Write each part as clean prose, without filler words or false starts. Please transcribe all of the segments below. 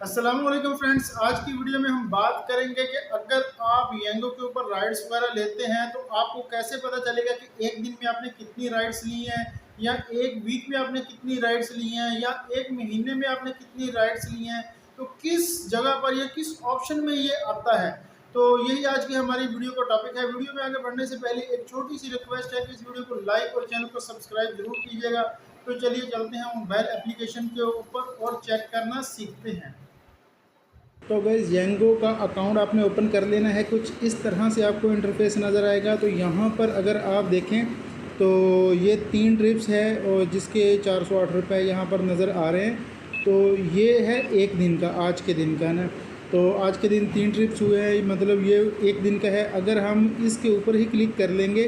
अस्सलाम वालेकुम फ्रेंड्स। आज की वीडियो में हम बात करेंगे कि अगर आप येंगो के ऊपर राइड्स वगैरह लेते हैं तो आपको कैसे पता चलेगा कि एक दिन में आपने कितनी राइड्स ली हैं, या एक वीक में आपने कितनी राइड्स ली हैं, या एक महीने में आपने कितनी राइड्स ली हैं। तो किस जगह पर या किस ऑप्शन में ये आता है। तो यही आज की हमारी वीडियो का टॉपिक है। वीडियो में आगे बढ़ने से पहले एक छोटी सी रिक्वेस्ट है कि इस वीडियो को लाइक और चैनल को सब्सक्राइब जरूर कीजिएगा। तो चलिए चलते हैं मोबाइल एप्लीकेशन के ऊपर और चेक करना सीखते हैं। तो गाइस येंगो का अकाउंट आपने ओपन कर लेना है। कुछ इस तरह से आपको इंटरफेस नज़र आएगा। तो यहाँ पर अगर आप देखें तो ये 3 ट्रिप्स है और जिसके 408 रुपये यहाँ पर नज़र आ रहे हैं। तो ये है एक दिन का, आज के दिन का ना। तो आज के दिन 3 ट्रिप्स हुए हैं, मतलब ये एक दिन का है। अगर हम इसके ऊपर ही क्लिक कर लेंगे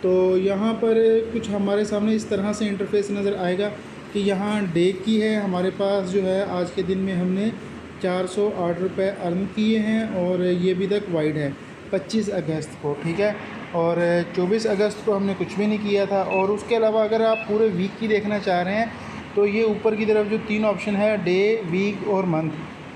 तो यहाँ पर कुछ हमारे सामने इस तरह से इंटरफेस नज़र आएगा कि यहाँ डे की है। हमारे पास जो है आज के दिन में हमने 408 रुपये अर्न किए हैं और ये भी तक वाइड है 25 अगस्त को, ठीक है। और 24 अगस्त को हमने कुछ भी नहीं किया था। और उसके अलावा अगर आप पूरे वीक की देखना चाह रहे हैं तो ये ऊपर की तरफ जो 3 ऑप्शन है, डे, वीक और मंथ,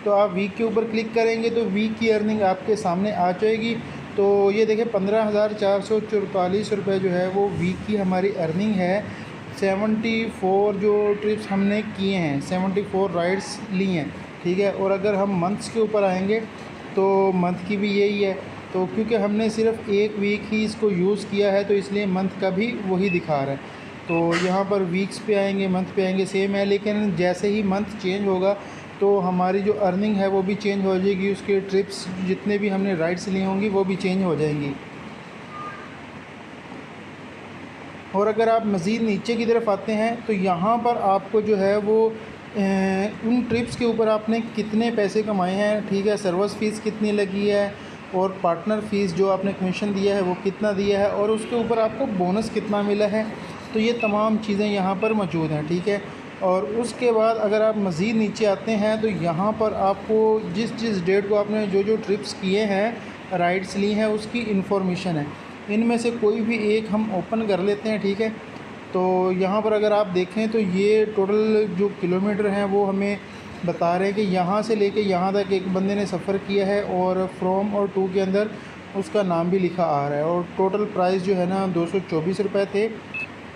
तो आप वीक के ऊपर क्लिक करेंगे तो वीक की अर्निंग आपके सामने आ जाएगी। तो ये देखें 15,444 रुपये जो है वो वीक की हमारी अर्निंग है। 74 जो ट्रिप्स हमने किए हैं, 74 राइड्स ली हैं, ठीक है। और अगर हम मंथ्स के ऊपर आएंगे तो मंथ की भी यही है। तो क्योंकि हमने सिर्फ एक वीक ही इसको यूज़ किया है तो इसलिए मंथ का भी वही दिखा रहा है। तो यहाँ पर वीक्स पे आएंगे, मंथ पे आएंगे, सेम है। लेकिन जैसे ही मंथ चेंज होगा तो हमारी जो अर्निंग है वो भी चेंज हो जाएगी। उसके ट्रिप्स जितने भी हमने राइड्स ली होंगी वो भी चेंज हो जाएंगी। और अगर आप मज़ीद नीचे की तरफ आते हैं तो यहाँ पर आपको जो है वो उन ट्रिप्स के ऊपर आपने कितने पैसे कमाए हैं, ठीक है, सर्विस फ़ीस कितनी लगी है और पार्टनर फ़ीस जो आपने कमीशन दिया है वो कितना दिया है और उसके ऊपर आपको बोनस कितना मिला है। तो ये तमाम चीज़ें यहाँ पर मौजूद हैं, ठीक है। और उसके बाद अगर आप मज़ीद नीचे आते हैं तो यहाँ पर आपको जिस जिस डेट को आपने जो जो ट्रिप्स किए हैं, राइड्स ली हैं, उसकी इन्फॉर्मेशन है। इनमें से कोई भी एक हम ओपन कर लेते हैं, ठीक है। तो यहाँ पर अगर आप देखें तो ये टोटल जो किलोमीटर हैं वो हमें बता रहे हैं कि यहाँ से लेके यहाँ तक एक बंदे ने सफ़र किया है और फ्रॉम और टू के अंदर उसका नाम भी लिखा आ रहा है। और टोटल प्राइस जो है ना 224 रुपये थे।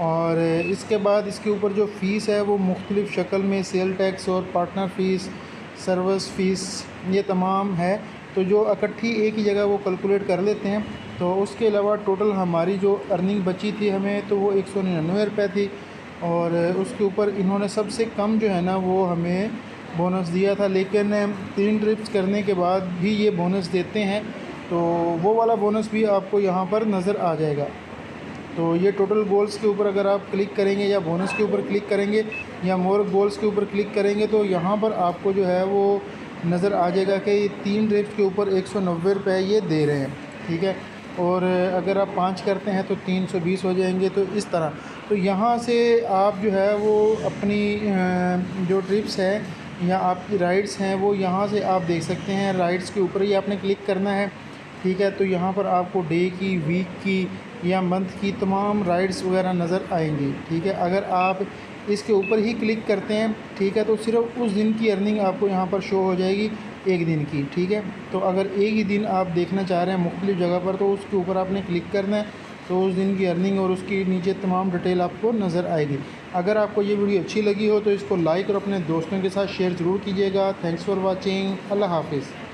और इसके बाद इसके ऊपर जो फ़ीस है वो मुख्तलिफ़ शक्ल में सेल टैक्स और पार्टनर फ़ीस, सर्विस फ़ीस, ये तमाम है। तो जो इकट्ठी एक ही जगह वो कैलकुलेट कर लेते हैं। तो उसके अलावा टोटल हमारी जो अर्निंग बची थी हमें तो वो 199 रुपये थी। और उसके ऊपर इन्होंने सबसे कम जो है ना वो हमें बोनस दिया था। लेकिन 3 ट्रिप्स करने के बाद भी ये बोनस देते हैं, तो वो वाला बोनस भी आपको यहाँ पर नज़र आ जाएगा। तो ये टोटल गोल्स के ऊपर अगर आप क्लिक करेंगे या बोनस के ऊपर क्लिक करेंगे या मोर गोल्स के ऊपर क्लिक करेंगे तो यहाँ पर आपको जो है वो नज़र आ जाएगा कि 3 ट्रिप्स के ऊपर 190 रुपये ये दे रहे हैं, ठीक है। और अगर आप 5 करते हैं तो 320 हो जाएंगे। तो इस तरह तो यहाँ से आप जो है वो अपनी जो ट्रिप्स है या आपकी राइड्स हैं वो यहाँ से आप देख सकते हैं। राइड्स के ऊपर ही आपने क्लिक करना है, ठीक है। तो यहाँ पर आपको डे की, वीक की या मंथ की तमाम राइड्स वगैरह नज़र आएंगी, ठीक है। अगर आप इसके ऊपर ही क्लिक करते हैं, ठीक है, तो सिर्फ उस दिन की अर्निंग आपको यहाँ पर शो हो जाएगी, एक दिन की, ठीक है। तो अगर एक ही दिन आप देखना चाह रहे हैं मुख्तलिफ़ जगह पर तो उसके ऊपर आपने क्लिक करना है, तो उस दिन की अर्निंग और उसकी नीचे तमाम डिटेल आपको नज़र आएगी। अगर आपको ये वीडियो अच्छी लगी हो तो इसको लाइक और अपने दोस्तों के साथ शेयर ज़रूर कीजिएगा। Thanks for watching. अल्लाह हाफिज़।